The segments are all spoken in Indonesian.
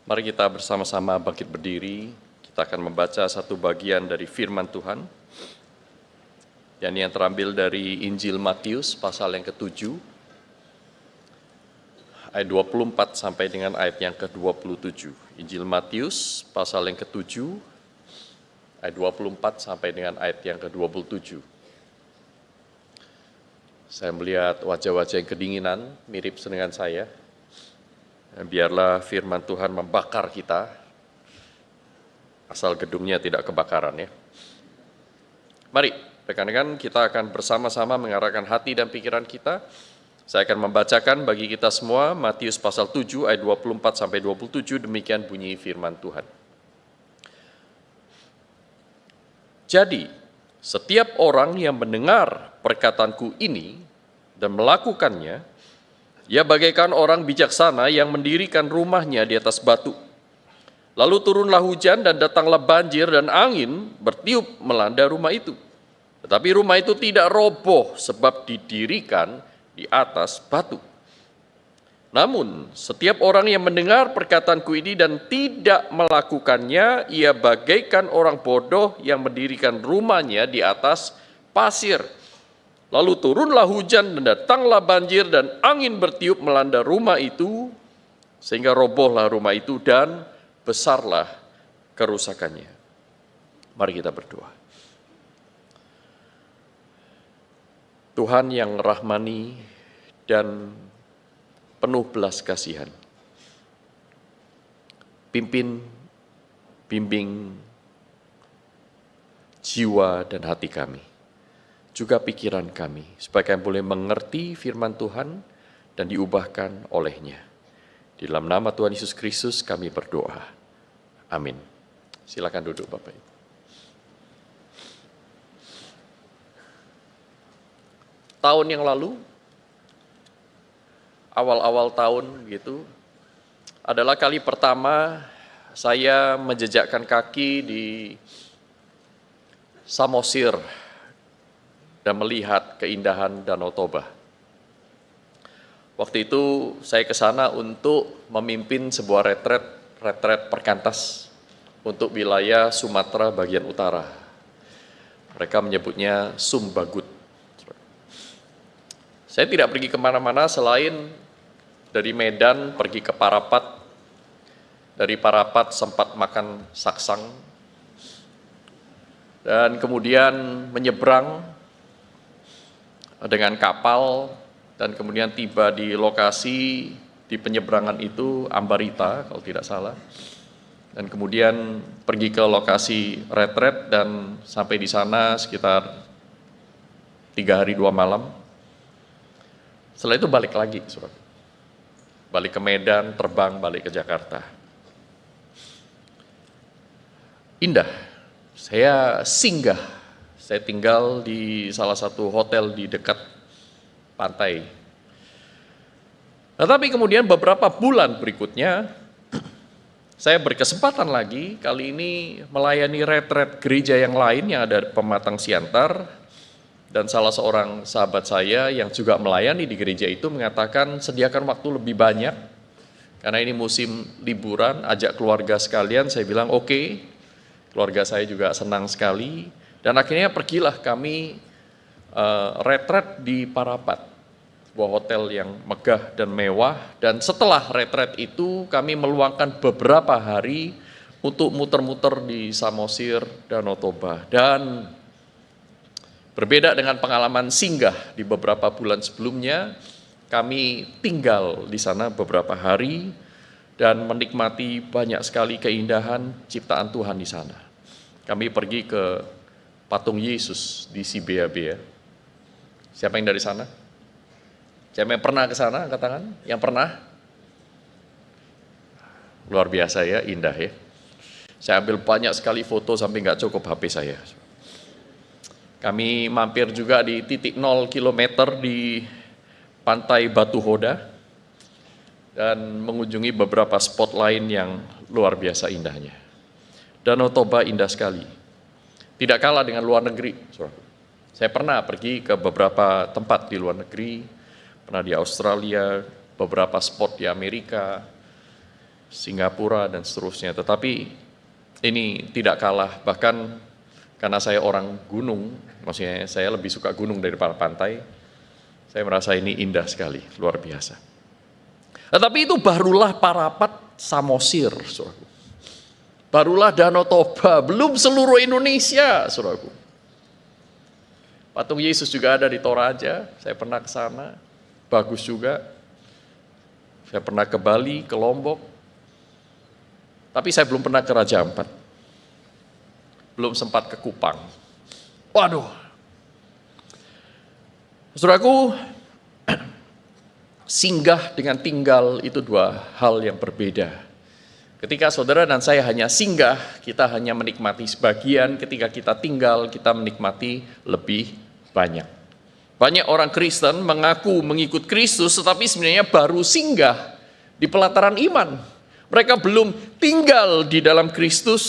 Mari kita bersama-sama bangkit berdiri, kita akan membaca satu bagian dari firman Tuhan, yang terambil dari Injil Matius pasal yang ke-7, ayat 24 sampai dengan ayat yang ke-27. Injil Matius pasal yang ke-7, ayat 24 sampai dengan ayat yang ke-27. Saya melihat wajah-wajah yang kedinginan, mirip dengan saya. Biarlah firman Tuhan membakar kita, asal gedungnya tidak kebakaran ya. Mari, rekan-rekan, kita akan bersama-sama mengarahkan hati dan pikiran kita. Saya akan membacakan bagi kita semua Matius pasal 7 ayat 24 sampai 27, demikian bunyi firman Tuhan. Jadi, setiap orang yang mendengar perkataanku ini dan melakukannya, ia bagaikan orang bijaksana yang mendirikan rumahnya di atas batu. Lalu turunlah hujan dan datanglah banjir dan angin bertiup melanda rumah itu. Tetapi rumah itu tidak roboh sebab didirikan di atas batu. Namun setiap orang yang mendengar perkataanku ini dan tidak melakukannya, ia bagaikan orang bodoh yang mendirikan rumahnya di atas pasir. Lalu turunlah hujan dan datanglah banjir dan angin bertiup melanda rumah itu, sehingga robohlah rumah itu dan besarlah kerusakannya. Mari kita berdoa. Tuhan yang rahmani dan penuh belas kasihan, bimbing jiwa dan hati kami, juga pikiran kami, supaya kami boleh mengerti firman Tuhan dan diubahkan olehnya. Di dalam nama Tuhan Yesus Kristus kami berdoa. Amin. Silakan duduk Bapak Ibu. Tahun yang lalu, awal-awal tahun gitu, adalah kali pertama saya menjejakkan kaki di Samosir dan melihat keindahan Danau Toba. Waktu itu saya ke sana untuk memimpin sebuah retret perkantas untuk wilayah Sumatera bagian utara. Mereka menyebutnya Sumbagut. Saya tidak pergi kemana-mana selain dari Medan pergi ke Parapat, dari Parapat sempat makan saksang, dan kemudian menyeberang dengan kapal, dan kemudian tiba di lokasi di penyeberangan itu Ambarita kalau tidak salah, dan kemudian pergi ke lokasi retret dan sampai di sana sekitar 3 hari 2 malam. Setelah itu balik lagi, balik ke Medan, terbang balik ke Jakarta. Indah, saya singgah, saya tinggal di salah satu hotel di dekat pantai. Tetapi kemudian beberapa bulan berikutnya, saya berkesempatan lagi, kali ini melayani retret gereja yang lain yang ada Pematang Siantar, dan salah seorang sahabat saya yang juga melayani di gereja itu mengatakan sediakan waktu lebih banyak, karena ini musim liburan, ajak keluarga sekalian. Saya bilang oke, keluarga saya juga senang sekali, dan akhirnya pergilah kami retret di Parapat, sebuah hotel yang megah dan mewah. Dan setelah retret itu kami meluangkan beberapa hari untuk muter-muter di Samosir, Danau Toba. Dan berbeda dengan pengalaman singgah di beberapa bulan sebelumnya, kami tinggal di sana beberapa hari dan menikmati banyak sekali keindahan ciptaan Tuhan di sana. Kami pergi ke patung Yesus di Sibea-bea. Siapa yang dari sana? Siapa yang pernah ke sana? Angkat tangan. Yang pernah? Luar biasa ya, indah ya. Saya ambil banyak sekali foto sampai nggak cukup HP saya. Kami mampir juga di titik 0 km di pantai Batu Hoda dan mengunjungi beberapa spot lain yang luar biasa indahnya. Danau Toba indah sekali, tidak kalah dengan luar negeri. Saya pernah pergi ke beberapa tempat di luar negeri, pernah di Australia, beberapa spot di Amerika, Singapura dan seterusnya. Tetapi ini tidak kalah, bahkan karena saya orang gunung, maksudnya saya lebih suka gunung daripada pantai, saya merasa ini indah sekali, luar biasa. Tetapi itu barulah Parapat Samosir, saudaraku. Barulah Danau Toba, belum seluruh Indonesia, saudaraku. Patung Yesus juga ada di Toraja, saya pernah ke sana, bagus juga. Saya pernah ke Bali, ke Lombok, tapi saya belum pernah ke Raja Ampat. Belum sempat ke Kupang. Waduh. Saudaraku, singgah dengan tinggal itu dua hal yang berbeda. Ketika saudara dan saya hanya singgah, kita hanya menikmati sebagian. Ketika kita tinggal, kita menikmati lebih banyak. Banyak orang Kristen mengaku mengikut Kristus, tetapi sebenarnya baru singgah di pelataran iman. Mereka belum tinggal di dalam Kristus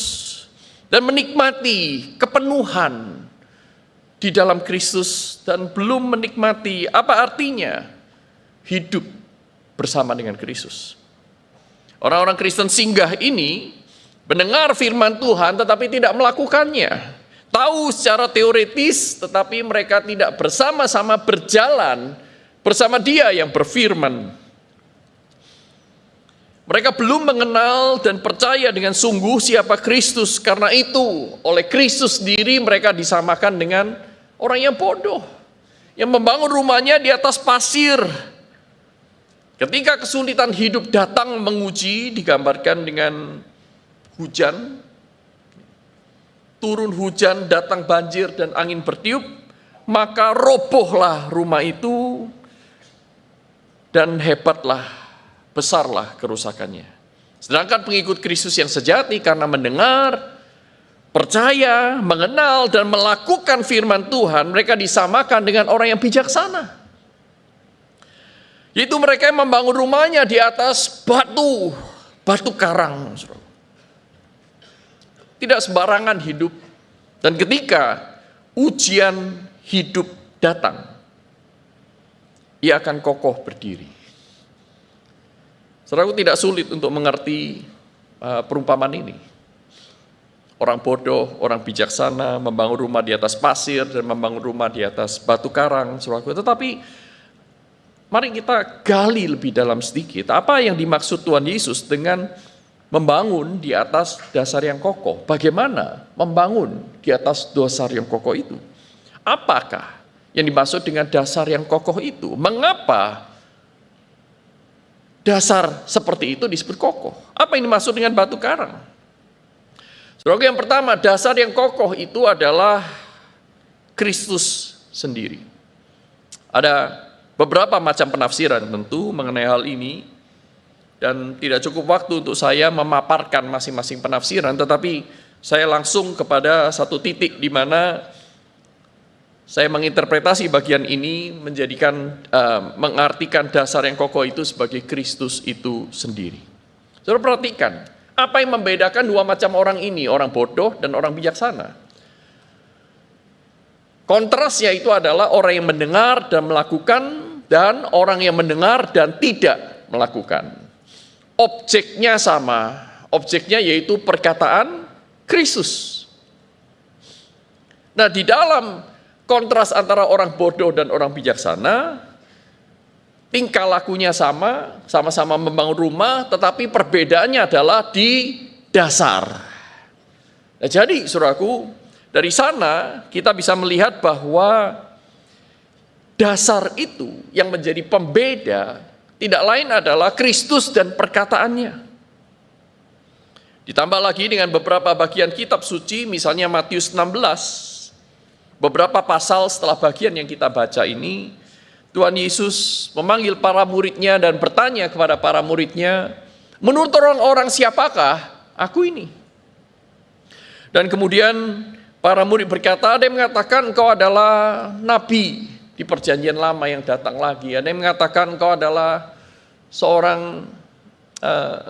dan menikmati kepenuhan di dalam Kristus dan belum menikmati apa artinya hidup bersama dengan Kristus. Orang-orang Kristen singgah ini mendengar firman Tuhan tetapi tidak melakukannya. Tahu secara teoritis tetapi mereka tidak bersama-sama berjalan bersama Dia yang berfirman. Mereka belum mengenal dan percaya dengan sungguh siapa Kristus. Karena itu oleh Kristus sendiri mereka disamakan dengan orang yang bodoh, yang membangun rumahnya di atas pasir. Ketika kesulitan hidup datang menguji, digambarkan dengan hujan, turun hujan, datang banjir dan angin bertiup, maka robohlah rumah itu dan hebatlah, besarlah kerusakannya. Sedangkan pengikut Kristus yang sejati karena mendengar, percaya, mengenal dan melakukan firman Tuhan, mereka disamakan dengan orang yang bijaksana. Yaitu mereka yang membangun rumahnya di atas batu karang. Tidak sembarangan hidup. Dan ketika ujian hidup datang, ia akan kokoh berdiri. Saudaraku, tidak sulit untuk mengerti perumpamaan ini. Orang bodoh, orang bijaksana membangun rumah di atas pasir dan membangun rumah di atas batu karang. Saudaraku, tetapi mari kita gali lebih dalam sedikit, apa yang dimaksud Tuhan Yesus dengan membangun di atas dasar yang kokoh. Bagaimana membangun di atas dasar yang kokoh itu? Apakah yang dimaksud dengan dasar yang kokoh itu? Mengapa dasar seperti itu disebut kokoh? Apa yang dimaksud dengan batu karang? Saudara, yang pertama, dasar yang kokoh itu adalah Kristus sendiri. Ada beberapa macam penafsiran tentu mengenai hal ini, dan tidak cukup waktu untuk saya memaparkan masing-masing penafsiran, tetapi saya langsung kepada satu titik di mana saya menginterpretasi bagian ini mengartikan dasar yang kokoh itu sebagai Kristus itu sendiri. Saudara perhatikan, apa yang membedakan dua macam orang ini, orang bodoh dan orang bijaksana? Kontrasnya itu adalah orang yang mendengar dan melakukan, dan orang yang mendengar dan tidak melakukan. Objeknya sama, objeknya yaitu perkataan Kristus. Nah, di dalam kontras antara orang bodoh dan orang bijaksana, tingkah lakunya sama, sama-sama membangun rumah, tetapi perbedaannya adalah di dasar. Nah, jadi saudaraku, dari sana kita bisa melihat bahwa dasar itu yang menjadi pembeda tidak lain adalah Kristus dan perkataannya. Ditambah lagi dengan beberapa bagian kitab suci, misalnya Matius 16, beberapa pasal setelah bagian yang kita baca ini, Tuhan Yesus memanggil para muridnya dan bertanya kepada para muridnya, menurut orang-orang siapakah aku ini? Dan kemudian para murid berkata, ada yang mengatakan engkau adalah nabi di perjanjian lama yang datang lagi. Ada yang mengatakan engkau adalah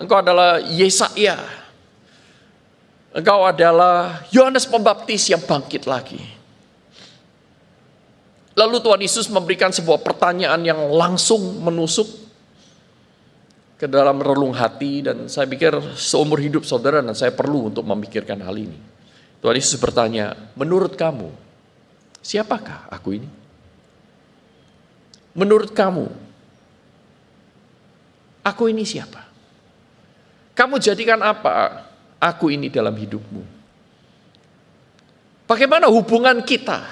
engkau adalah Yesaya. Engkau adalah Yohanes Pembaptis yang bangkit lagi. Lalu Tuhan Yesus memberikan sebuah pertanyaan yang langsung menusuk. ke dalam relung hati, dan saya pikir seumur hidup saudara dan saya perlu untuk memikirkan hal ini. Tuhan Yesus bertanya, menurut kamu, siapakah aku ini? Menurut kamu, aku ini siapa? Kamu jadikan apa aku ini dalam hidupmu? Bagaimana hubungan kita?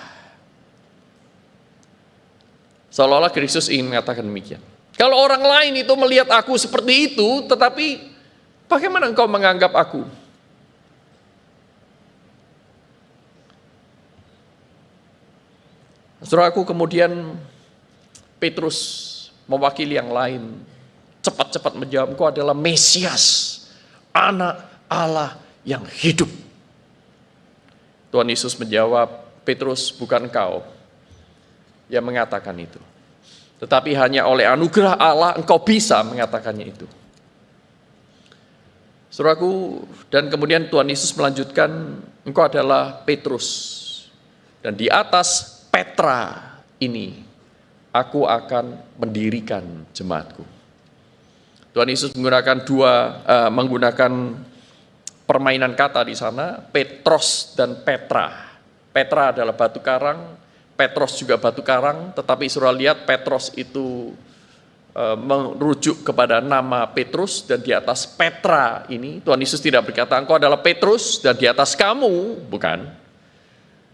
Seolah-olah Kristus ingin mengatakan demikian. Kalau orang lain itu melihat aku seperti itu, tetapi bagaimana engkau menganggap aku? Saudaraku, kemudian Petrus mewakili yang lain, cepat-cepat menjawab, engkau adalah Mesias, anak Allah yang hidup. Tuhan Yesus menjawab, Petrus, bukan kau yang mengatakan itu, tetapi hanya oleh anugerah Allah engkau bisa mengatakannya itu. Saudaraku, dan kemudian Tuhan Yesus melanjutkan, engkau adalah Petrus, dan di atas Petra ini aku akan mendirikan jemaatku. Tuhan Yesus menggunakan permainan kata di sana, Petros dan Petra. Petra adalah batu karang, Petros juga batu karang, tetapi saudara lihat Petros itu merujuk kepada nama Petrus, dan di atas Petra ini Tuhan Yesus tidak berkata engkau adalah Petrus dan di atas kamu, bukan.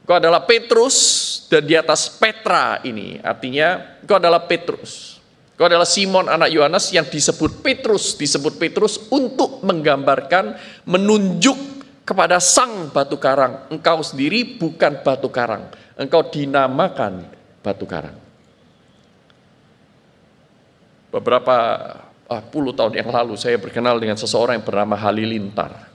Engkau adalah Petrus dan di atas Petra ini, artinya engkau adalah Petrus. Engkau adalah Simon anak Yohanes yang disebut Petrus untuk menggambarkan, menunjuk kepada sang batu karang. Engkau sendiri bukan batu karang, engkau dinamakan batu karang. Beberapa puluh tahun yang lalu saya berkenal dengan seseorang yang bernama Halilintar.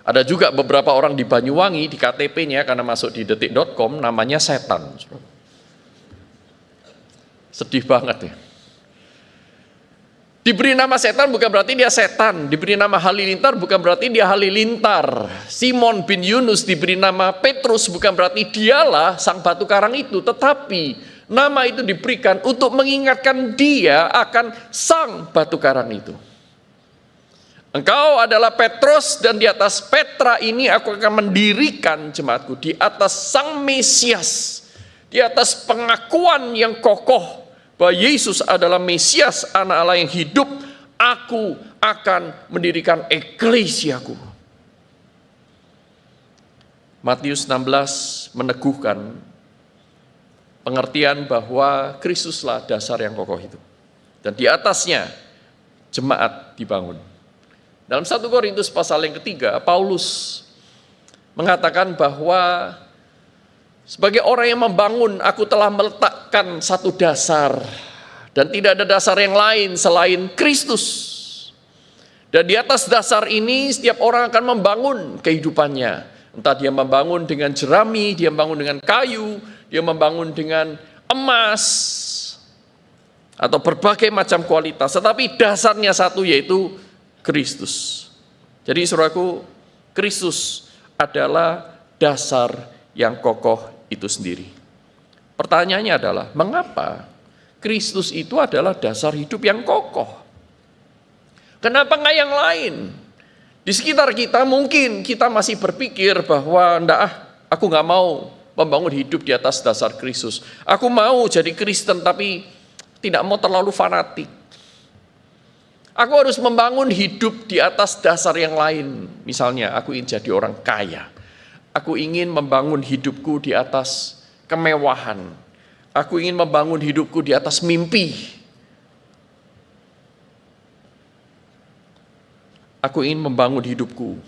Ada juga beberapa orang di Banyuwangi di KTP-nya karena masuk di detik.com namanya Setan. Sedih banget ya. Diberi nama Setan bukan berarti dia setan, diberi nama Halilintar bukan berarti dia halilintar. Simon bin Yunus diberi nama Petrus bukan berarti dialah sang batu karang itu, tetapi nama itu diberikan untuk mengingatkan dia akan sang batu karang itu. Engkau adalah Petrus dan di atas Petra ini aku akan mendirikan jemaatku. Di atas sang Mesias, di atas pengakuan yang kokoh bahwa Yesus adalah Mesias, anak Allah yang hidup, aku akan mendirikan eklesiaku. Matius 16 meneguhkan pengertian bahwa Kristuslah dasar yang kokoh itu. Dan di atasnya jemaat dibangun. Dalam 1 Korintus pasal yang ketiga, Paulus mengatakan bahwa sebagai orang yang membangun, aku telah meletakkan satu dasar dan tidak ada dasar yang lain selain Kristus. Dan di atas dasar ini setiap orang akan membangun kehidupannya. Entah dia membangun dengan jerami, dia membangun dengan kayu, dia membangun dengan emas, atau berbagai macam kualitas. Tetapi dasarnya satu, yaitu Kristus. Jadi saudaraku, Kristus adalah dasar yang kokoh itu sendiri. Pertanyaannya adalah, mengapa Kristus itu adalah dasar hidup yang kokoh? Kenapa nggak yang lain? Di sekitar kita mungkin kita masih berpikir bahwa aku nggak mau membangun hidup di atas dasar Kristus. Aku mau jadi Kristen tapi tidak mau terlalu fanatik. Aku harus membangun hidup di atas dasar yang lain. Misalnya aku ingin jadi orang kaya. Aku ingin membangun hidupku di atas kemewahan. Aku ingin membangun hidupku di atas mimpi. Aku ingin membangun hidupku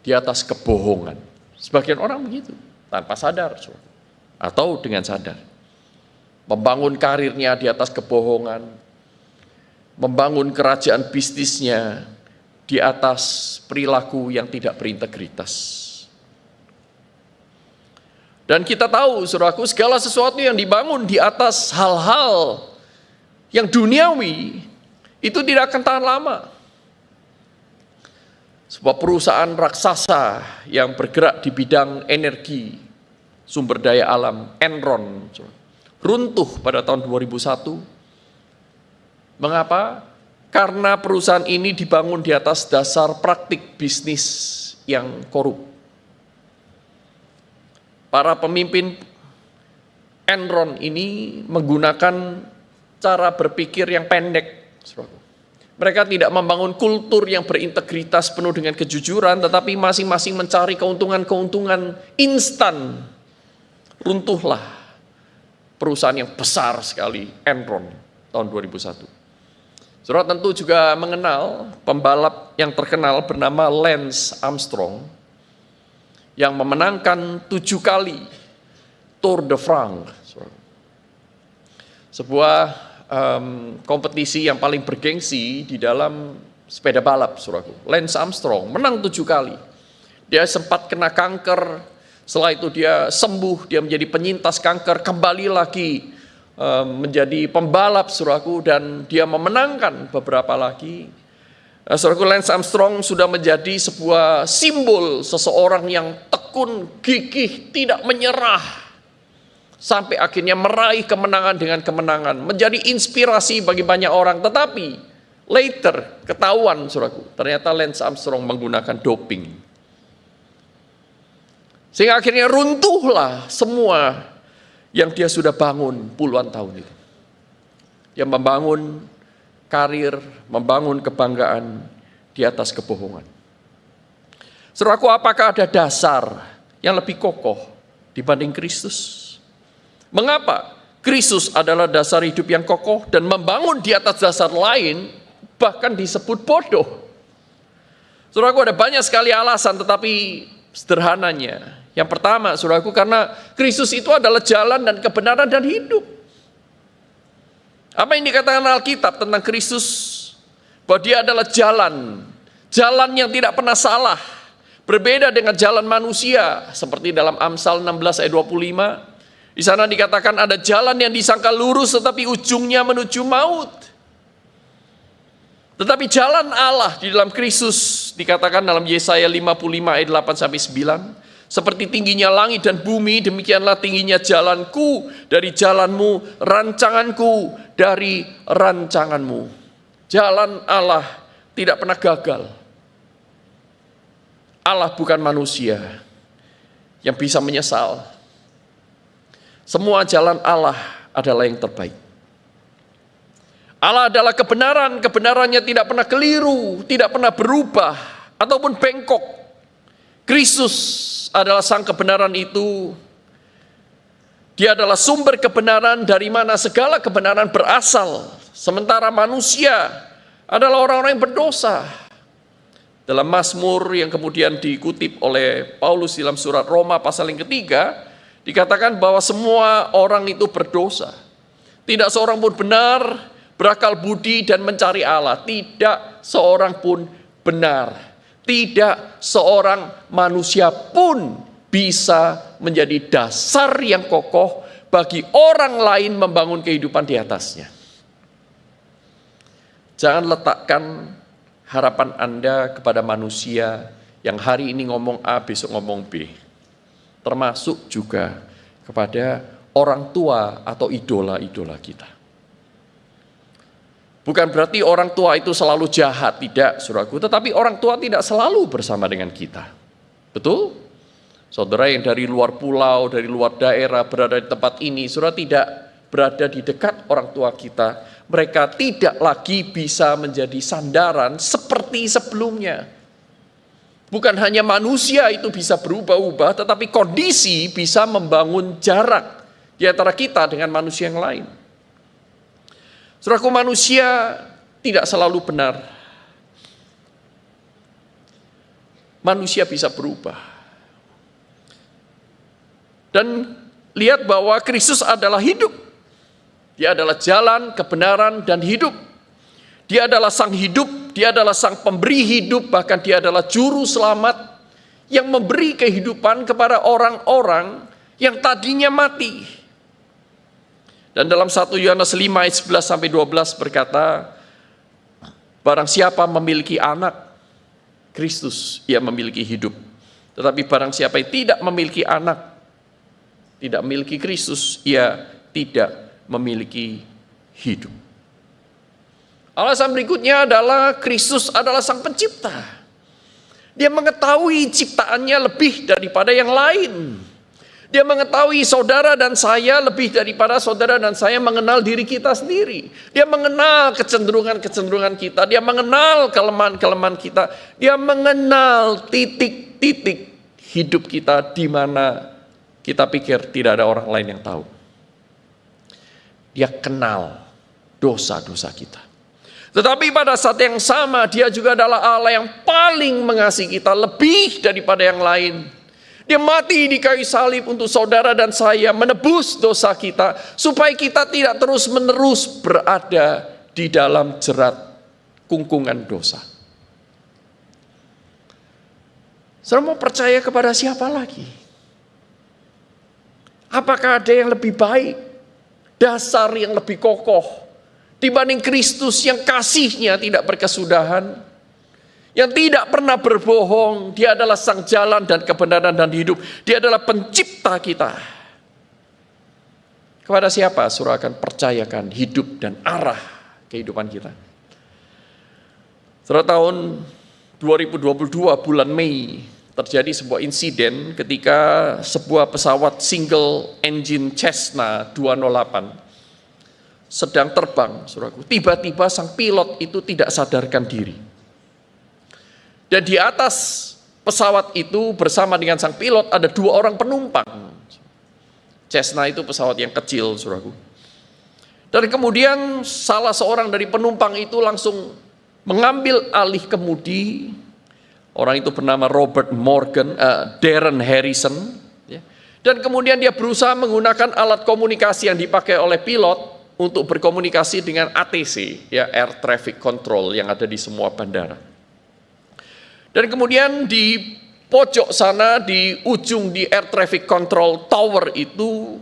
di atas kebohongan. Sebagian orang begitu, tanpa sadar atau dengan sadar. Membangun karirnya di atas kebohongan. Membangun kerajaan bisnisnya di atas perilaku yang tidak berintegritas. Dan kita tahu, saudaraku, segala sesuatu yang dibangun di atas hal-hal yang duniawi, itu tidak akan tahan lama. Sebuah perusahaan raksasa yang bergerak di bidang energi, sumber daya alam, Enron, runtuh pada tahun 2001. Mengapa? Karena perusahaan ini dibangun di atas dasar praktik bisnis yang korup. Para pemimpin Enron ini menggunakan cara berpikir yang pendek. Mereka tidak membangun kultur yang berintegritas penuh dengan kejujuran, tetapi masing-masing mencari keuntungan-keuntungan instan. Runtuhlah perusahaan yang besar sekali, Enron, tahun 2001. Saudara tentu juga mengenal pembalap yang terkenal bernama Lance Armstrong yang memenangkan 7 kali Tour de France. Sebuah kompetisi yang paling bergengsi di dalam sepeda balap, saudaraku. Lance Armstrong menang 7 kali. Dia sempat kena kanker, setelah itu dia sembuh, dia menjadi penyintas kanker, kembali lagi menjadi pembalap, saudaraku, dan dia memenangkan beberapa lagi. Saudaraku, Lance Armstrong sudah menjadi sebuah simbol seseorang yang tekun, gigih, tidak menyerah, sampai akhirnya meraih kemenangan dengan kemenangan, menjadi inspirasi bagi banyak orang. Tetapi later ketahuan, saudaraku, ternyata Lance Armstrong menggunakan doping, sehingga akhirnya runtuhlah semua yang dia sudah bangun puluhan tahun itu. Dia membangun karir, membangun kebanggaan di atas kebohongan. Saudaraku, apakah ada dasar yang lebih kokoh dibanding Kristus? Mengapa? Kristus adalah dasar hidup yang kokoh dan membangun di atas dasar lain bahkan disebut bodoh. Saudaraku, ada banyak sekali alasan, tetapi sederhananya, yang pertama, saudaraku, karena Kristus itu adalah jalan dan kebenaran dan hidup. Apa yang dikatakan Alkitab tentang Kristus? Bahwa dia adalah jalan, jalan yang tidak pernah salah, berbeda dengan jalan manusia, seperti dalam Amsal 16 ayat 25. Di sana dikatakan ada jalan yang disangka lurus tetapi ujungnya menuju maut. Tetapi jalan Allah di dalam Kristus dikatakan dalam Yesaya 55 ayat 8 sampai 9. Seperti tingginya langit dan bumi, demikianlah tingginya jalanku dari jalanmu, rancanganku dari rancanganmu. Jalan Allah tidak pernah gagal. Allah bukan manusia yang bisa menyesal. Semua jalan Allah adalah yang terbaik. Allah adalah kebenaran, kebenarannya tidak pernah keliru, tidak pernah berubah, ataupun bengkok. Kristus adalah sang kebenaran itu. Dia adalah sumber kebenaran dari mana segala kebenaran berasal. Sementara manusia adalah orang-orang yang berdosa. Dalam Mazmur yang kemudian dikutip oleh Paulus dalam surat Roma pasal yang ketiga, dikatakan bahwa semua orang itu berdosa. Tidak seorang pun benar, berakal budi dan mencari Allah. Tidak seorang pun benar. Tidak seorang manusia pun bisa menjadi dasar yang kokoh bagi orang lain membangun kehidupan di atasnya. Jangan letakkan harapan Anda kepada manusia yang hari ini ngomong A, besok ngomong B. Termasuk juga kepada orang tua atau idola-idola kita. Bukan berarti orang tua itu selalu jahat, tidak, saudaraku. Tetapi orang tua tidak selalu bersama dengan kita. Betul? Saudara yang dari luar pulau, dari luar daerah berada di tempat ini, saudara tidak berada di dekat orang tua kita. Mereka tidak lagi bisa menjadi sandaran seperti sebelumnya. Bukan hanya manusia itu bisa berubah-ubah, tetapi kondisi bisa membangun jarak di antara kita dengan manusia yang lain. Saudaraku, manusia tidak selalu benar. Manusia bisa berubah. Dan lihat bahwa Kristus adalah hidup. Dia adalah jalan, kebenaran, dan hidup. Dia adalah sang hidup, dia adalah sang pemberi hidup, bahkan dia adalah juru selamat yang memberi kehidupan kepada orang-orang yang tadinya mati. Dan dalam 1 Yohanes 5 ayat 11 sampai 12 berkata, barang siapa memiliki anak, Kristus, ia memiliki hidup. Tetapi barang siapa yang tidak memiliki anak, tidak memiliki Kristus, ia tidak memiliki hidup. Alasan berikutnya adalah Kristus adalah Sang Pencipta. Dia mengetahui ciptaannya lebih daripada yang lain. Dia mengetahui saudara dan saya lebih daripada saudara dan saya mengenal diri kita sendiri. Dia mengenal kecenderungan-kecenderungan kita. Dia mengenal kelemahan-kelemahan kita. Dia mengenal titik-titik hidup kita di mana kita pikir tidak ada orang lain yang tahu. Dia kenal dosa-dosa kita. Tetapi pada saat yang sama dia juga adalah Allah yang paling mengasihi kita lebih daripada yang lain. Dia mati di kayu salib untuk saudara dan saya, menebus dosa kita, supaya kita tidak terus-menerus berada di dalam jerat kungkungan dosa. Saudara mau percaya kepada siapa lagi? Apakah ada yang lebih baik, dasar yang lebih kokoh, dibanding Kristus yang kasihnya tidak berkesudahan? Yang tidak pernah berbohong, dia adalah sang jalan dan kebenaran dan hidup. Dia adalah pencipta kita. Kepada siapa saudara akan percayakan hidup dan arah kehidupan kita? Saudara, tahun 2022 bulan Mei terjadi sebuah insiden ketika sebuah pesawat single engine Cessna 208 sedang terbang, saudaraku. Tiba-tiba sang pilot itu tidak sadarkan diri. Dan di atas pesawat itu bersama dengan sang pilot ada 2 orang penumpang. Cessna itu pesawat yang kecil, saudaraku. Dan kemudian salah seorang dari penumpang itu langsung mengambil alih kemudi. Orang itu bernama Darren Harrison. Dan kemudian dia berusaha menggunakan alat komunikasi yang dipakai oleh pilot untuk berkomunikasi dengan ATC, ya, Air Traffic Control yang ada di semua bandara. Dan kemudian di pojok sana, di ujung di Air Traffic Control Tower itu,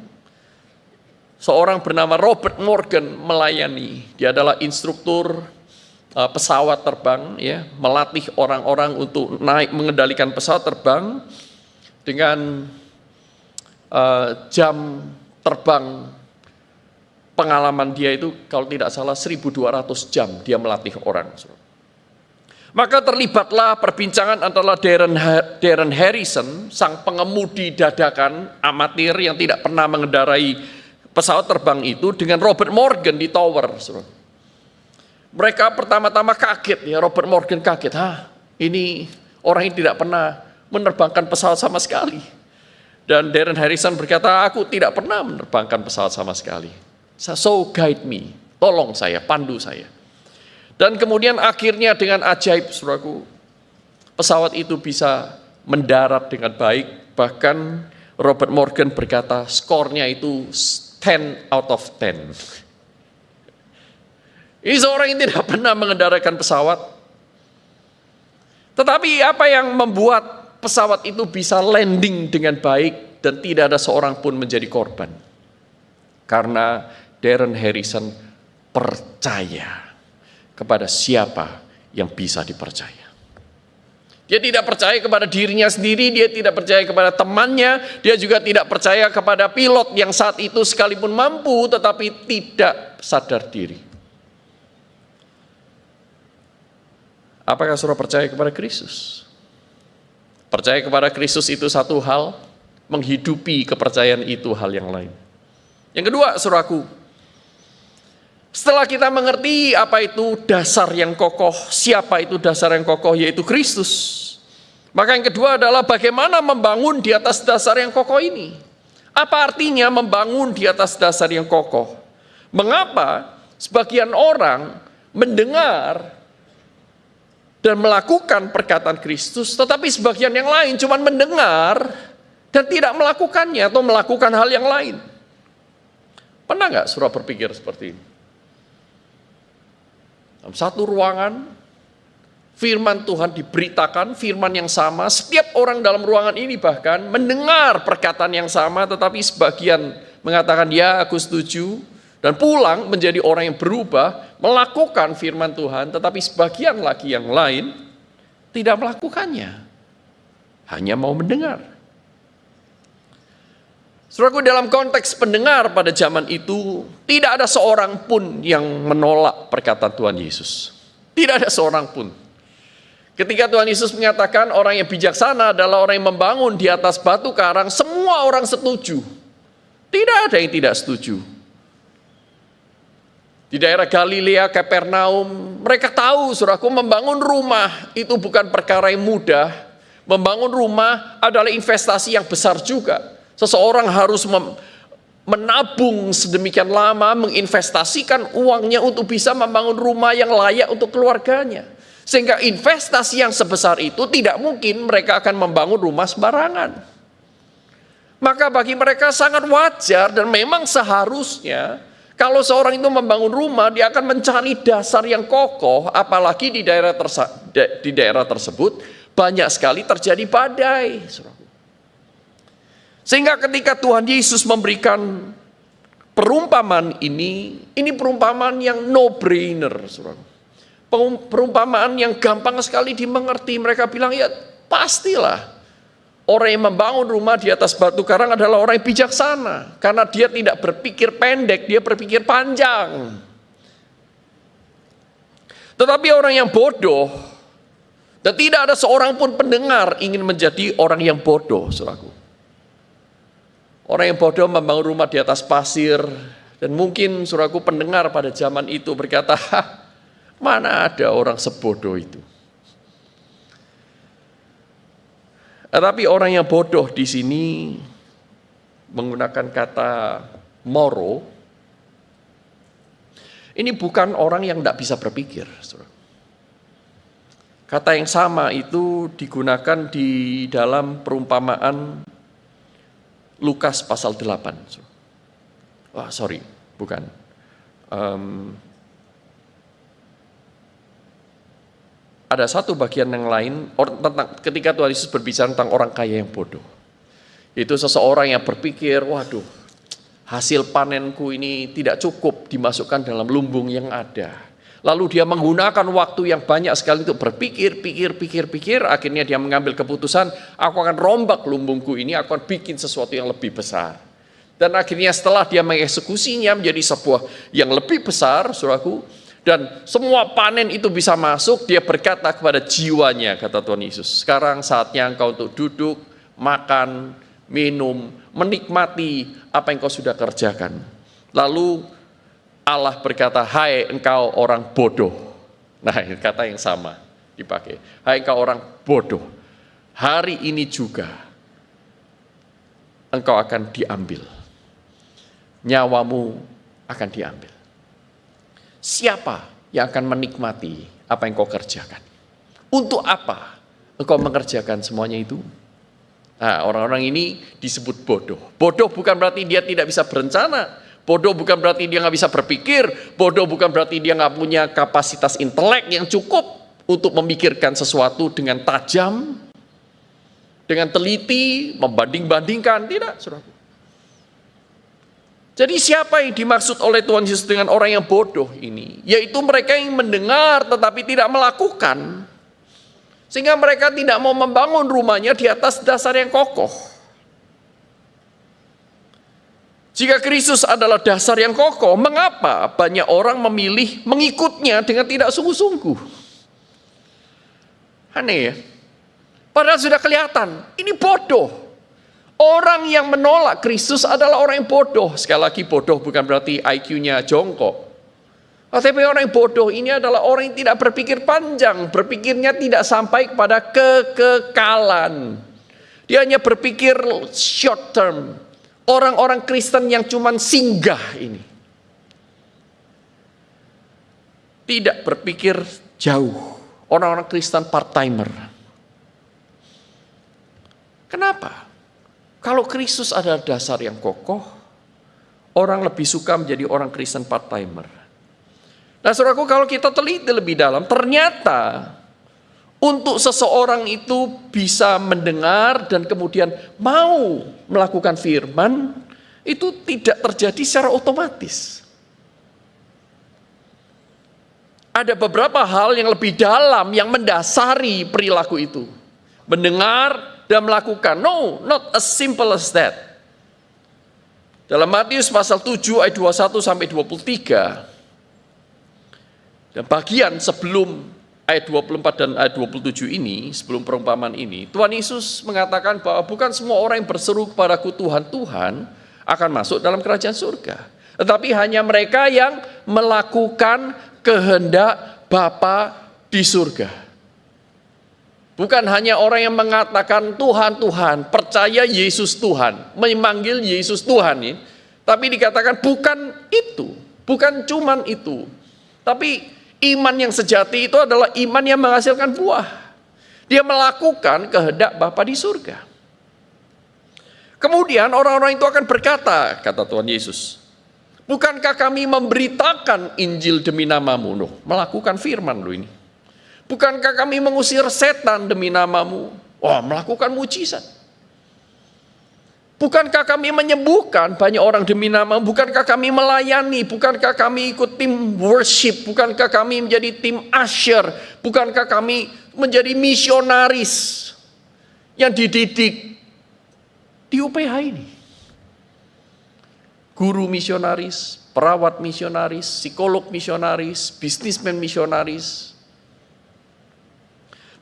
seorang bernama Robert Morgan melayani. Dia adalah instruktur pesawat terbang, ya, melatih orang-orang untuk naik mengendalikan pesawat terbang dengan jam terbang pengalaman dia itu kalau tidak salah 1.200 jam dia melatih orang. Maka terlibatlah perbincangan antara Darren Harrison, sang pengemudi dadakan amatir yang tidak pernah mengendarai pesawat terbang itu, dengan Robert Morgan di tower. Mereka pertama-tama kaget, ya, Robert Morgan kaget. Ini orang ini tidak pernah menerbangkan pesawat sama sekali. Dan Darren Harrison berkata, aku tidak pernah menerbangkan pesawat sama sekali. So guide me, tolong saya, pandu saya. Dan kemudian akhirnya dengan ajaib, saudaraku, pesawat itu bisa mendarat dengan baik. Bahkan Robert Morgan berkata skornya itu 10 out of 10. Ini seorang yang tidak pernah mengendarakan pesawat. Tetapi apa yang membuat pesawat itu bisa landing dengan baik dan tidak ada seorang pun menjadi korban? Karena Darren Harrison percaya kepada siapa yang bisa dipercaya. Dia tidak percaya kepada dirinya sendiri, dia tidak percaya kepada temannya, dia juga tidak percaya kepada pilot yang saat itu sekalipun mampu tetapi tidak sadar diri. Apakah saudara percaya kepada Kristus? Percaya kepada Kristus itu satu hal, menghidupi kepercayaan itu hal yang lain. Yang kedua, saudaraku, setelah kita mengerti apa itu dasar yang kokoh, siapa itu dasar yang kokoh, yaitu Kristus. Maka yang kedua adalah bagaimana membangun di atas dasar yang kokoh ini. Apa artinya membangun di atas dasar yang kokoh? Mengapa sebagian orang mendengar dan melakukan perkataan Kristus, tetapi sebagian yang lain cuma mendengar dan tidak melakukannya atau melakukan hal yang lain? Pernah nggak saudara berpikir seperti ini? Dalam satu ruangan, firman Tuhan diberitakan, firman yang sama, setiap orang dalam ruangan ini bahkan mendengar perkataan yang sama, tetapi sebagian mengatakan ya aku setuju, dan pulang menjadi orang yang berubah, melakukan firman Tuhan, tetapi sebagian lagi yang lain tidak melakukannya, hanya mau mendengar. Saudaraku, dalam konteks pendengar pada zaman itu, tidak ada seorang pun yang menolak perkataan Tuhan Yesus. Tidak ada seorang pun. Ketika Tuhan Yesus mengatakan orang yang bijaksana adalah orang yang membangun di atas batu karang, semua orang setuju. Tidak ada yang tidak setuju. Di daerah Galilea, Kapernaum, mereka tahu, saudaraku, membangun rumah itu bukan perkara yang mudah. Membangun rumah adalah investasi yang besar juga. Seseorang harus menabung sedemikian lama, menginvestasikan uangnya untuk bisa membangun rumah yang layak untuk keluarganya. Sehingga investasi yang sebesar itu tidak mungkin mereka akan membangun rumah sembarangan. Maka bagi mereka sangat wajar dan memang seharusnya kalau seorang itu membangun rumah, dia akan mencari dasar yang kokoh, apalagi di daerah tersebut banyak sekali terjadi badai. Sehingga ketika Tuhan Yesus memberikan perumpamaan ini perumpamaan yang no-brainer. Perumpamaan yang gampang sekali dimengerti. Mereka bilang, ya pastilah orang yang membangun rumah di atas batu karang adalah orang yang bijaksana. Karena dia tidak berpikir pendek, dia berpikir panjang. Tetapi orang yang bodoh, dan tidak ada seorang pun pendengar ingin menjadi orang yang bodoh, saudaraku. Orang yang bodoh membangun rumah di atas pasir, dan mungkin saudaraku pendengar pada zaman itu berkata, mana ada orang sebodoh itu. Tetapi orang yang bodoh di sini menggunakan kata moro, ini bukan orang yang tidak bisa berpikir. Kata yang sama itu digunakan di dalam perumpamaan Lukas pasal 8. Bukan. Ada satu bagian yang lain tentang ketika Tuhan Yesus berbicara tentang orang kaya yang bodoh. Itu seseorang yang berpikir, waduh, hasil panenku ini tidak cukup dimasukkan dalam lumbung yang ada. Lalu dia menggunakan waktu yang banyak sekali untuk berpikir, akhirnya dia mengambil keputusan, aku akan rombak lumbungku ini, aku akan bikin sesuatu yang lebih besar. Dan akhirnya setelah dia mengeksekusinya menjadi sebuah yang lebih besar, saudaraku, dan semua panen itu bisa masuk, dia berkata kepada jiwanya, kata Tuhan Yesus, sekarang saatnya engkau untuk duduk, makan, minum, menikmati apa yang kau sudah kerjakan. Lalu Allah berkata, hai engkau orang bodoh. Nah, kata yang sama dipakai. Hai engkau orang bodoh. Hari ini juga engkau akan diambil. Nyawamu akan diambil. Siapa yang akan menikmati apa yang kau kerjakan? Untuk apa engkau mengerjakan semuanya itu? Nah, orang-orang ini disebut bodoh. Bodoh bukan berarti dia tidak bisa berencana. Bodoh bukan berarti dia nggak bisa berpikir. Bodoh bukan berarti dia nggak punya kapasitas intelek yang cukup untuk memikirkan sesuatu dengan tajam, dengan teliti, membanding-bandingkan. Tidak, saudaraku. Jadi siapa yang dimaksud oleh Tuhan Yesus dengan orang yang bodoh ini? Yaitu mereka yang mendengar tetapi tidak melakukan. Sehingga mereka tidak mau membangun rumahnya di atas dasar yang kokoh. Jika Kristus adalah dasar yang kokoh, mengapa banyak orang memilih mengikutnya dengan tidak sungguh-sungguh? Aneh ya? Padahal sudah kelihatan, ini bodoh. Orang yang menolak Kristus adalah orang yang bodoh. Sekali lagi bodoh bukan berarti IQ-nya jongkok. Tapi orang yang bodoh ini adalah orang yang tidak berpikir panjang. Berpikirnya tidak sampai kepada kekekalan. Dia hanya berpikir short term. Orang-orang Kristen yang cuman singgah ini. Tidak berpikir jauh. Orang-orang Kristen part-timer. Kenapa? Kalau Kristus adalah dasar yang kokoh, orang lebih suka menjadi orang Kristen part-timer. Nah, saudaraku, kalau kita teliti lebih dalam, ternyata untuk seseorang itu bisa mendengar dan kemudian mau melakukan firman, itu tidak terjadi secara otomatis. Ada beberapa hal yang lebih dalam yang mendasari perilaku itu. Mendengar dan melakukan. No, not as simple as that. Dalam Matius pasal 7 ayat 21 sampai 23, dan bagian sebelum ayat 24 dan ayat 27 ini, sebelum perumpamaan ini, Tuhan Yesus mengatakan bahwa bukan semua orang yang berseru kepadaku Tuhan, Tuhan akan masuk dalam kerajaan surga. Tetapi hanya mereka yang melakukan kehendak Bapa di surga. Bukan hanya orang yang mengatakan Tuhan, Tuhan, percaya Yesus Tuhan, memanggil Yesus Tuhan ini. Tapi dikatakan bukan itu, bukan cuman itu. Tapi iman yang sejati itu adalah iman yang menghasilkan buah. Dia melakukan kehendak Bapa di surga. Kemudian orang-orang itu akan berkata, kata Tuhan Yesus, bukankah kami memberitakan Injil demi namamu? Loh, melakukan firman lo ini. Bukankah kami mengusir setan demi namamu? Wah, melakukan mujizat. Bukankah kami menyembuhkan banyak orang demi nama? Bukankah kami melayani? Bukankah kami ikut tim worship? Bukankah kami menjadi tim usher? Bukankah kami menjadi misionaris yang dididik di UPH ini? Guru misionaris, perawat misionaris, psikolog misionaris, bisnismen misionaris.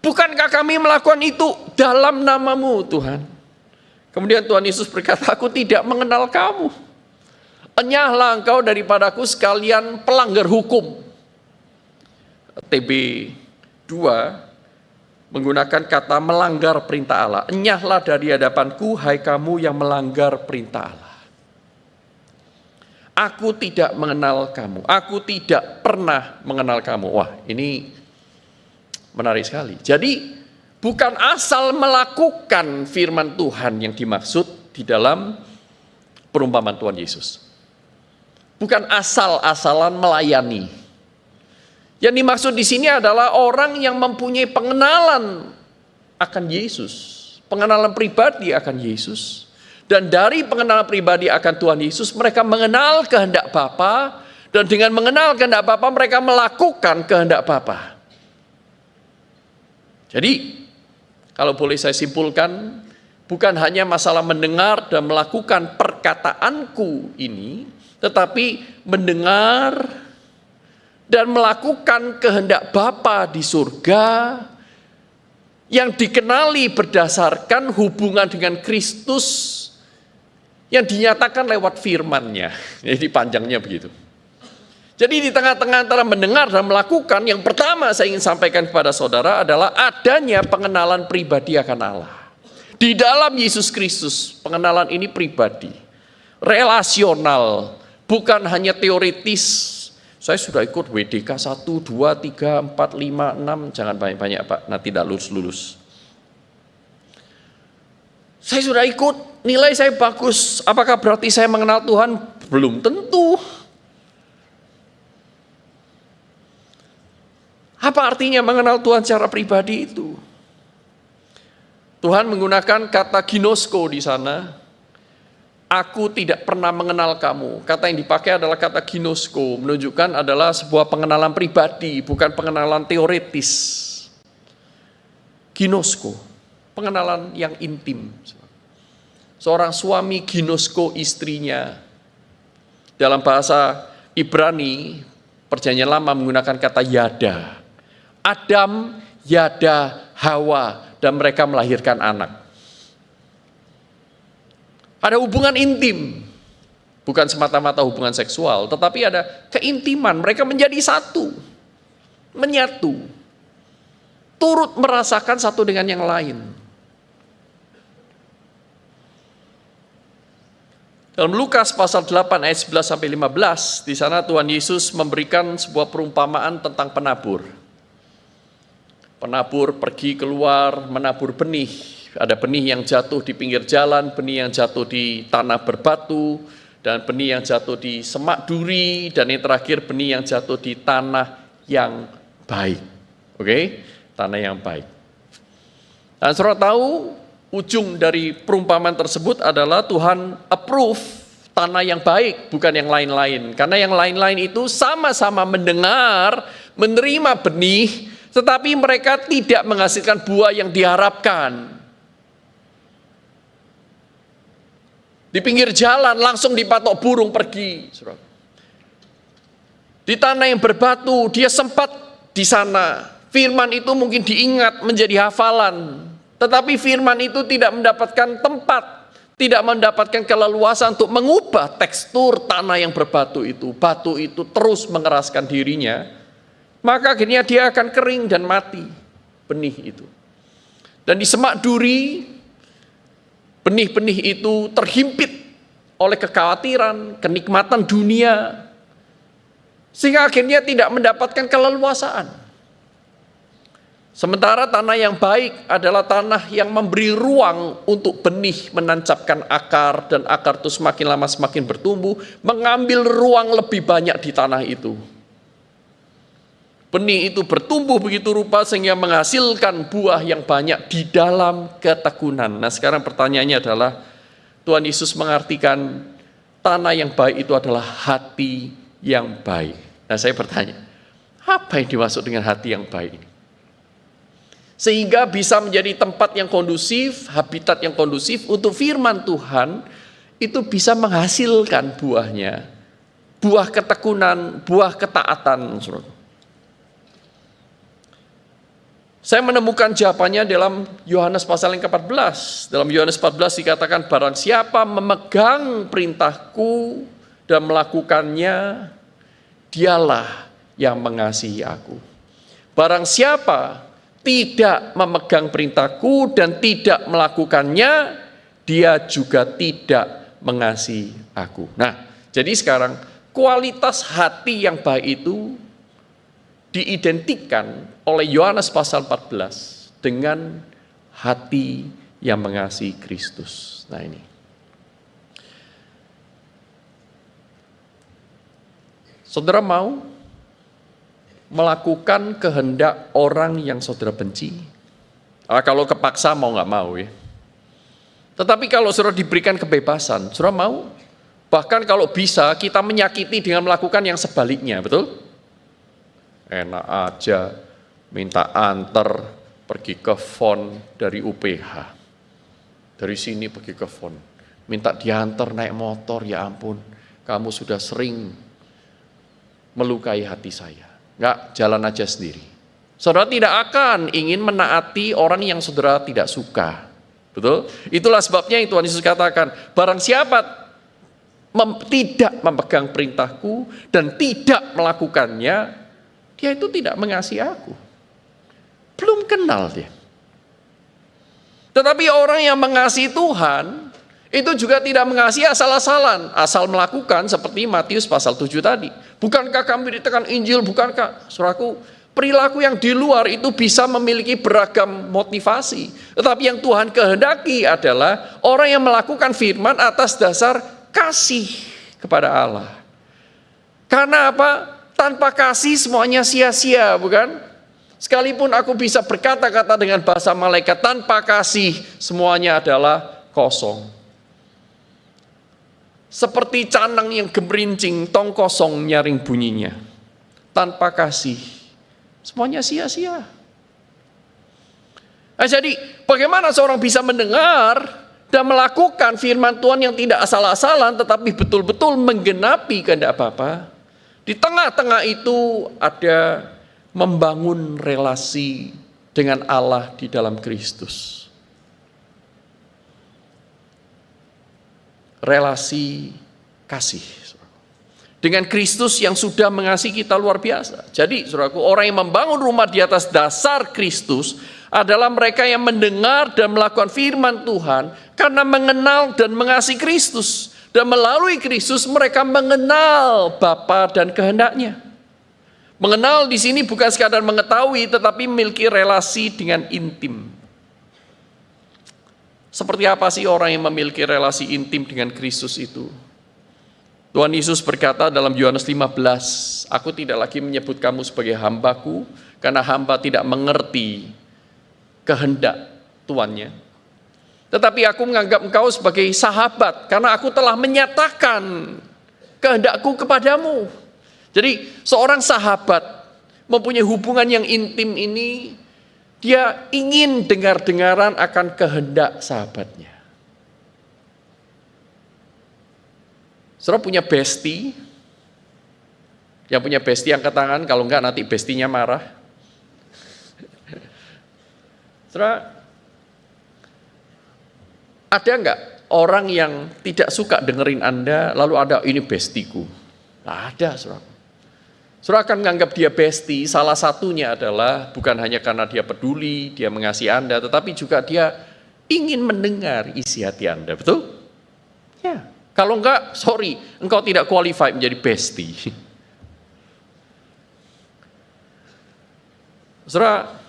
Bukankah kami melakukan itu dalam namamu, Tuhan? Kemudian Tuhan Yesus berkata, aku tidak mengenal kamu. Enyahlah engkau daripadaku sekalian pelanggar hukum. TB 2 menggunakan kata melanggar perintah Allah. Enyahlah dari hadapanku, hai kamu yang melanggar perintah Allah. Aku tidak mengenal kamu. Aku tidak pernah mengenal kamu. Wah, ini menarik sekali. Jadi bukan asal melakukan firman Tuhan yang dimaksud di dalam perumpamaan Tuhan Yesus. Bukan asal-asalan melayani. Yang dimaksud di sini adalah orang yang mempunyai pengenalan akan Yesus, pengenalan pribadi akan Yesus, dan dari pengenalan pribadi akan Tuhan Yesus, mereka mengenal kehendak Bapa, dan dengan mengenal kehendak Bapa, mereka melakukan kehendak Bapa. Jadi, kalau boleh saya simpulkan, bukan hanya masalah mendengar dan melakukan perkataanku ini, tetapi mendengar dan melakukan kehendak Bapa di surga yang dikenali berdasarkan hubungan dengan Kristus yang dinyatakan lewat firman-Nya. Jadi panjangnya begitu. Jadi di tengah-tengah antara mendengar dan melakukan, yang pertama saya ingin sampaikan kepada saudara adalah adanya pengenalan pribadi akan Allah. Di dalam Yesus Kristus, pengenalan ini pribadi, relasional, bukan hanya teoritis. Saya sudah ikut WDK 1, 2, 3, 4, 5, 6, jangan banyak-banyak Pak, nanti tidak lulus-lulus. Saya sudah ikut, nilai saya bagus, apakah berarti saya mengenal Tuhan? Belum tentu. Apa artinya mengenal Tuhan secara pribadi itu? Tuhan menggunakan kata ginosko di sana. Aku tidak pernah mengenal kamu. Kata yang dipakai adalah kata ginosko, menunjukkan adalah sebuah pengenalan pribadi, bukan pengenalan teoritis. Ginosko, pengenalan yang intim. Seorang suami ginosko istrinya. Dalam bahasa Ibrani, Perjanjian Lama menggunakan kata yada. Adam, Yada, Hawa, dan mereka melahirkan anak. Ada hubungan intim, bukan semata-mata hubungan seksual, tetapi ada keintiman. Mereka menjadi satu, menyatu, turut merasakan satu dengan yang lain. Dalam Lukas pasal 8 ayat 11 sampai 15, di sana Tuhan Yesus memberikan sebuah perumpamaan tentang penabur. Penabur pergi keluar menabur benih. Ada benih yang jatuh di pinggir jalan, benih yang jatuh di tanah berbatu, dan benih yang jatuh di semak duri, dan yang terakhir benih yang jatuh di tanah yang baik. Oke? Tanah yang baik. Dan saudara tahu, ujung dari perumpamaan tersebut adalah Tuhan approve tanah yang baik, bukan yang lain-lain. Karena yang lain-lain itu sama-sama mendengar, menerima benih, tetapi mereka tidak menghasilkan buah yang diharapkan. Di pinggir jalan langsung dipatok burung pergi. Di tanah yang berbatu, dia sempat di sana. Firman itu mungkin diingat menjadi hafalan. Tetapi firman itu tidak mendapatkan tempat, tidak mendapatkan keleluasan untuk mengubah tekstur tanah yang berbatu itu. Batu itu terus mengeraskan dirinya. Maka akhirnya dia akan kering dan mati. Benih itu. Dan di semak duri, benih-benih itu terhimpit oleh kekhawatiran, kenikmatan dunia, sehingga akhirnya tidak mendapatkan keleluasaan. Sementara tanah yang baik adalah tanah yang memberi ruang untuk benih menancapkan akar, dan akar itu semakin lama semakin bertumbuh, mengambil ruang lebih banyak di tanah itu. Benih itu bertumbuh begitu rupa sehingga menghasilkan buah yang banyak di dalam ketekunan. Nah, sekarang pertanyaannya adalah, Tuhan Yesus mengartikan tanah yang baik itu adalah hati yang baik. Nah, saya bertanya, apa yang dimaksud dengan hati yang baik ini? Sehingga bisa menjadi tempat yang kondusif, habitat yang kondusif untuk firman Tuhan, itu bisa menghasilkan buahnya. Buah ketekunan, buah ketaatan. Saya menemukan jawabannya dalam Yohanes pasal yang ke-14. Dalam Yohanes 14 dikatakan, barang siapa memegang perintahku dan melakukannya, dialah yang mengasihi aku. Barang siapa tidak memegang perintahku dan tidak melakukannya, dia juga tidak mengasihi aku. Nah, jadi sekarang kualitas hati yang baik itu diidentikan oleh Yohanes pasal 14 dengan hati yang mengasihi Kristus. Nah, ini. Saudara mau melakukan kehendak orang yang saudara benci? Kalau kepaksa mau nggak mau ya. Tetapi kalau saudara diberikan kebebasan, saudara mau? Bahkan kalau bisa kita menyakiti dengan melakukan yang sebaliknya, betul? Enak aja minta antar pergi ke FON dari UPH, dari sini pergi ke FON, minta diantar naik motor, ya ampun, kamu sudah sering melukai hati saya. Enggak, jalan aja sendiri. Saudara tidak akan ingin menaati orang yang saudara tidak suka, betul? Itulah sebabnya yang Tuhan Yesus katakan, barang siapa tidak memegang perintahku dan tidak melakukannya, dia itu tidak mengasihi aku. Belum kenal dia. Tetapi orang yang mengasihi Tuhan, itu juga tidak mengasihi asal-asalan, asal melakukan seperti Matius pasal 7 tadi. Bukankah kami ditekan Injil, bukankah, saudaraku, perilaku yang di luar itu bisa memiliki beragam motivasi. Tetapi yang Tuhan kehendaki adalah orang yang melakukan firman atas dasar kasih kepada Allah. Karena apa? Tanpa kasih semuanya sia-sia, bukan? Sekalipun aku bisa berkata-kata dengan bahasa malaikat, tanpa kasih semuanya adalah kosong. Seperti canang yang gemerincing, tong kosong nyaring bunyinya. Tanpa kasih semuanya sia-sia. Nah, jadi bagaimana seorang bisa mendengar dan melakukan firman Tuhan yang tidak asal-asalan, tetapi betul-betul menggenapi kehendak Bapa? Di tengah-tengah itu ada membangun relasi dengan Allah di dalam Kristus. Relasi kasih. Dengan Kristus yang sudah mengasihi kita luar biasa. Jadi, saudaraku, orang yang membangun rumah di atas dasar Kristus adalah mereka yang mendengar dan melakukan firman Tuhan karena mengenal dan mengasihi Kristus. Dan melalui Kristus mereka mengenal Bapa dan kehendaknya. Mengenal di sini bukan sekadar mengetahui, tetapi memiliki relasi dengan intim. Seperti apa sih orang yang memiliki relasi intim dengan Kristus itu? Tuhan Yesus berkata dalam Yohanes 15, aku tidak lagi menyebut kamu sebagai hambaku, karena hamba tidak mengerti kehendak tuannya. Tetapi aku menganggap engkau sebagai sahabat, karena aku telah menyatakan kehendakku kepadamu. Jadi seorang sahabat mempunyai hubungan yang intim ini, dia ingin dengar-dengaran akan kehendak sahabatnya. Saudara punya bestie, yang punya bestie angkat tangan, kalau enggak nanti bestinya marah. Saudara, ada enggak orang yang tidak suka dengerin Anda, lalu ada ini bestiku? Nggak ada, saudara. Saudara akan menganggap dia bestie, salah satunya adalah bukan hanya karena dia peduli, dia mengasihi Anda, tetapi juga dia ingin mendengar isi hati Anda, betul? Ya. Kalau enggak, sorry, engkau tidak qualified menjadi bestie. Saudara,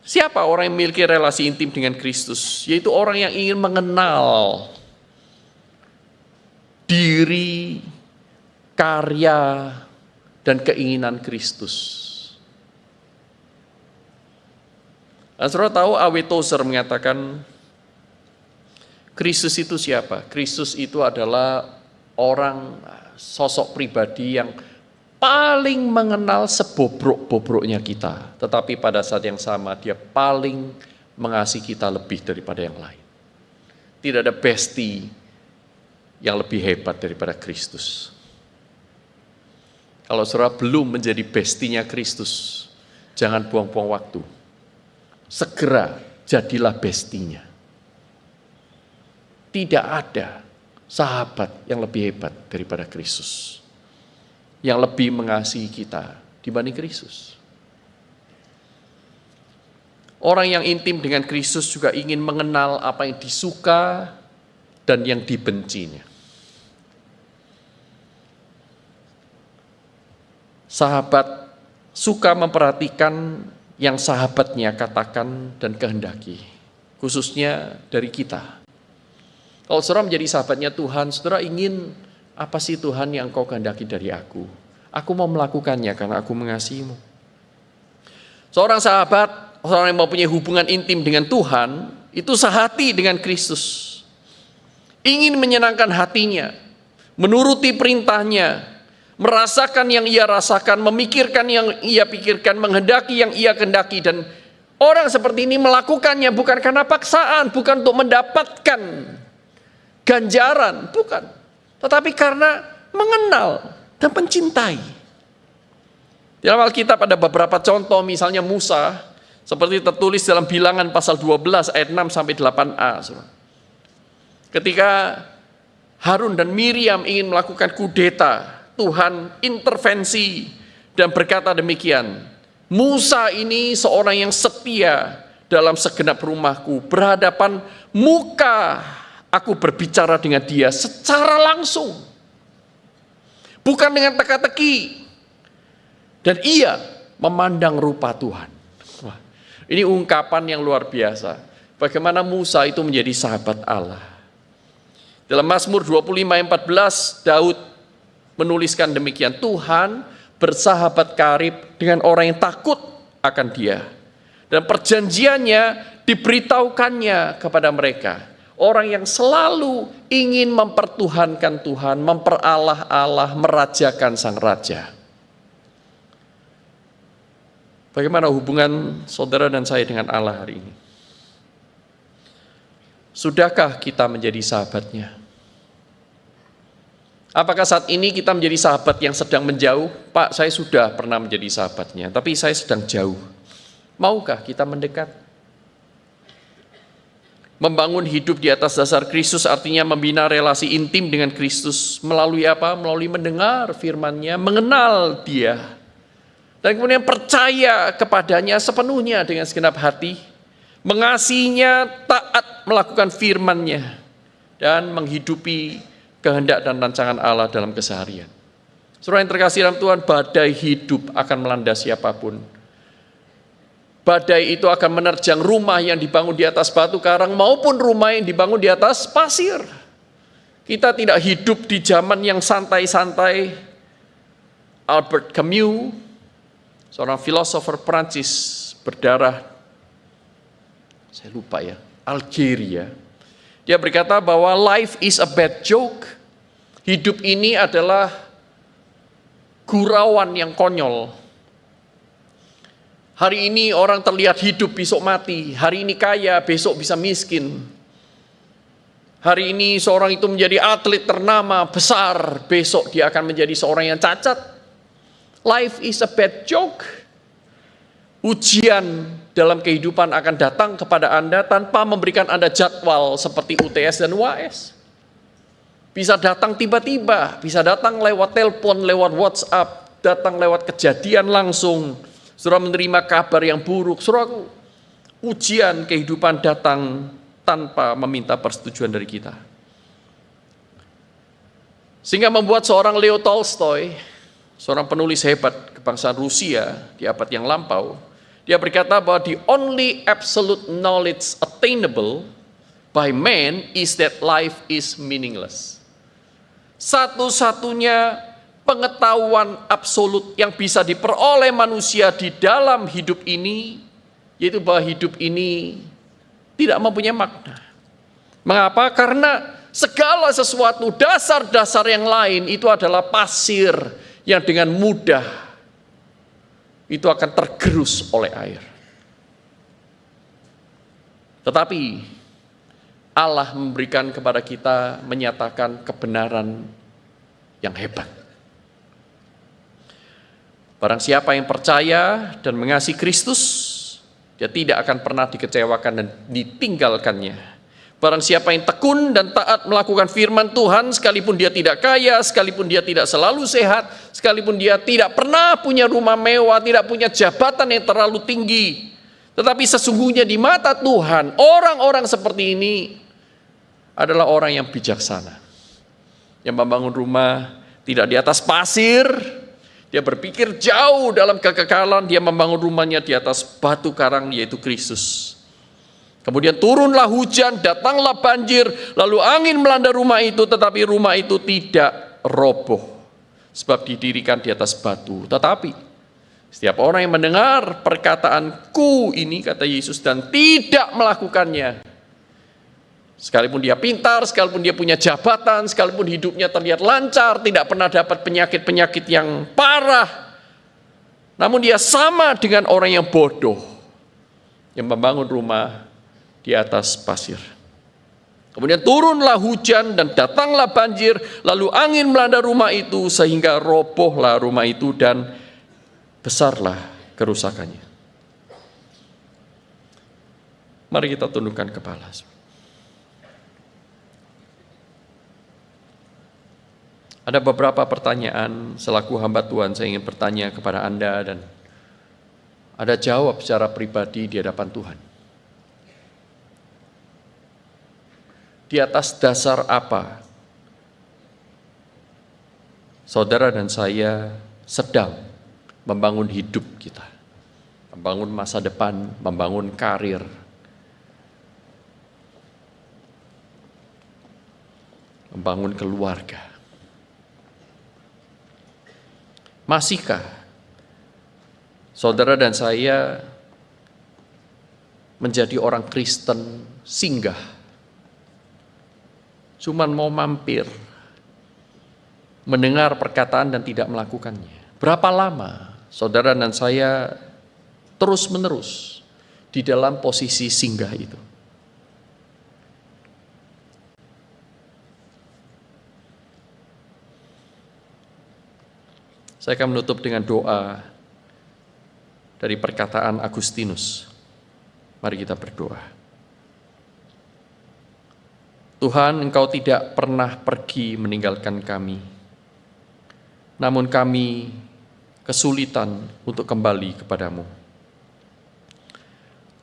siapa orang yang memiliki relasi intim dengan Kristus? Yaitu orang yang ingin mengenal diri, karya, dan keinginan Kristus. Dan saudara tahu A.W. Tozer mengatakan, Kristus itu siapa? Kristus itu adalah orang, sosok pribadi yang paling mengenal sebobrok-bobroknya kita. Tetapi pada saat yang sama dia paling mengasihi kita lebih daripada yang lain. Tidak ada bestie yang lebih hebat daripada Kristus. Kalau saudara belum menjadi bestinya Kristus, jangan buang-buang waktu. Segera jadilah bestinya. Tidak ada sahabat yang lebih hebat daripada Kristus, yang lebih mengasihi kita dibanding Kristus. Orang yang intim dengan Kristus juga ingin mengenal apa yang disuka dan yang dibencinya. Sahabat suka memperhatikan yang sahabatnya katakan dan kehendaki, khususnya dari kita. Kalau saudara menjadi sahabatnya Tuhan, saudara ingin, apa sih Tuhan yang Engkau kehendaki dari aku? Aku mau melakukannya karena aku mengasihimu. Seorang sahabat, orang yang mempunyai hubungan intim dengan Tuhan, itu sehati dengan Kristus. Ingin menyenangkan hatinya, menuruti perintahnya, merasakan yang ia rasakan, memikirkan yang ia pikirkan, menghendaki yang ia kehendaki. Dan orang seperti ini melakukannya bukan karena paksaan, bukan untuk mendapatkan ganjaran, bukan. Tetapi karena mengenal dan mencintai. Dalam Alkitab ada beberapa contoh, misalnya Musa, seperti tertulis dalam Bilangan pasal 12 ayat 6 sampai 8a. Ketika Harun dan Miriam ingin melakukan kudeta, Tuhan intervensi dan berkata demikian, Musa ini seorang yang setia dalam segenap rumahku, berhadapan muka aku berbicara dengan dia secara langsung, bukan dengan teka-teki, dan ia memandang rupa Tuhan. Wah, ini ungkapan yang luar biasa. Bagaimana Musa itu menjadi sahabat Allah. Dalam Mazmur 25:14, Daud menuliskan demikian, Tuhan bersahabat karib dengan orang yang takut akan dia, dan perjanjiannya diberitahukannya kepada mereka. Orang yang selalu ingin mempertuhankan Tuhan, memperalah Allah, merajakan Sang Raja. Bagaimana hubungan saudara dan saya dengan Allah hari ini? Sudahkah kita menjadi sahabatnya? Apakah saat ini kita menjadi sahabat yang sedang menjauh? Pak, saya sudah pernah menjadi sahabatnya, tapi saya sedang jauh. Maukah kita mendekat? Membangun hidup di atas dasar Kristus artinya membina relasi intim dengan Kristus. Melalui apa? Melalui mendengar firman-Nya, mengenal Dia, dan kemudian percaya kepadanya sepenuhnya dengan segenap hati, mengasihinya, taat melakukan firman-Nya, dan menghidupi kehendak dan rancangan Allah dalam keseharian. Saudara yang terkasih dalam Tuhan, badai hidup akan melanda siapapun. Badai itu akan menerjang rumah yang dibangun di atas batu karang maupun rumah yang dibangun di atas pasir. Kita tidak hidup di zaman yang santai-santai. Albert Camus, seorang filosofer Prancis berdarah, saya lupa ya, Algeria. Dia berkata bahwa life is a bad joke. Hidup ini adalah gurauan yang konyol. Hari ini orang terlihat hidup, besok mati. Hari ini kaya, besok bisa miskin. Hari ini seorang itu menjadi atlet ternama, besar. Besok dia akan menjadi seorang yang cacat. Life is a bad joke. Ujian dalam kehidupan akan datang kepada Anda tanpa memberikan Anda jadwal seperti UTS dan UAS. Bisa datang tiba-tiba, bisa datang lewat telepon, lewat WhatsApp, datang lewat kejadian langsung. Saudara menerima kabar yang buruk. Saudara, ujian kehidupan datang tanpa meminta persetujuan dari kita. Sehingga membuat seorang Leo Tolstoy, seorang penulis hebat kebangsaan Rusia di abad yang lampau, dia berkata bahwa the only absolute knowledge attainable by man is that life is meaningless. Satu-satunya pengetahuan absolut yang bisa diperoleh manusia di dalam hidup ini, yaitu bahwa hidup ini tidak mempunyai makna. Mengapa? Karena segala sesuatu, dasar-dasar yang lain itu adalah pasir yang dengan mudah itu akan tergerus oleh air. Tetapi Allah memberikan kepada kita, menyatakan kebenaran yang hebat. Barang siapa yang percaya dan mengasihi Kristus, dia tidak akan pernah dikecewakan dan ditinggalkannya. Barang siapa yang tekun dan taat melakukan firman Tuhan, sekalipun dia tidak kaya, sekalipun dia tidak selalu sehat, sekalipun dia tidak pernah punya rumah mewah, tidak punya jabatan yang terlalu tinggi, tetapi sesungguhnya di mata Tuhan, orang-orang seperti ini adalah orang yang bijaksana, yang membangun rumah tidak di atas pasir. Dia berpikir jauh dalam kekekalan, dia membangun rumahnya di atas batu karang, yaitu Kristus. Kemudian turunlah hujan, datanglah banjir, lalu angin melanda rumah itu, tetapi rumah itu tidak roboh, sebab didirikan di atas batu. Tetapi setiap orang yang mendengar perkataanku ini, kata Yesus, dan tidak melakukannya, sekalipun dia pintar, sekalipun dia punya jabatan, sekalipun hidupnya terlihat lancar, tidak pernah dapat penyakit-penyakit yang parah, namun dia sama dengan orang yang bodoh, yang membangun rumah di atas pasir. Kemudian turunlah hujan dan datanglah banjir, lalu angin melanda rumah itu, sehingga robohlah rumah itu dan besarlah kerusakannya. Mari kita tundukkan kepala. Ada beberapa pertanyaan selaku hamba Tuhan saya ingin bertanya kepada Anda, dan ada jawab secara pribadi di hadapan Tuhan. Di atas dasar apa saudara dan saya sedang membangun hidup kita, membangun masa depan, membangun karir, membangun keluarga? Masihkah saudara dan saya menjadi orang Kristen singgah, cuman mau mampir, mendengar perkataan dan tidak melakukannya? Berapa lama saudara dan saya terus-menerus di dalam posisi singgah itu? Saya akan menutup dengan doa dari perkataan Agustinus. Mari kita berdoa. Tuhan, Engkau tidak pernah pergi meninggalkan kami, namun kami kesulitan untuk kembali kepadamu.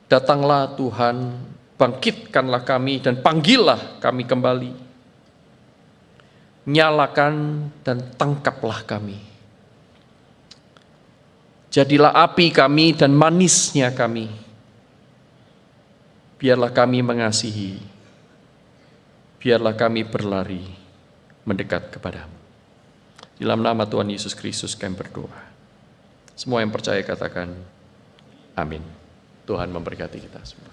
Datanglah Tuhan, bangkitkanlah kami dan panggillah kami kembali. Nyalakan dan tangkaplah kami. Jadilah api kami dan manisnya kami. Biarlah kami mengasihi, biarlah kami berlari mendekat kepadamu. Di dalam nama Tuhan Yesus Kristus kami berdoa. Semua yang percaya katakan amin. Tuhan memberkati kita semua.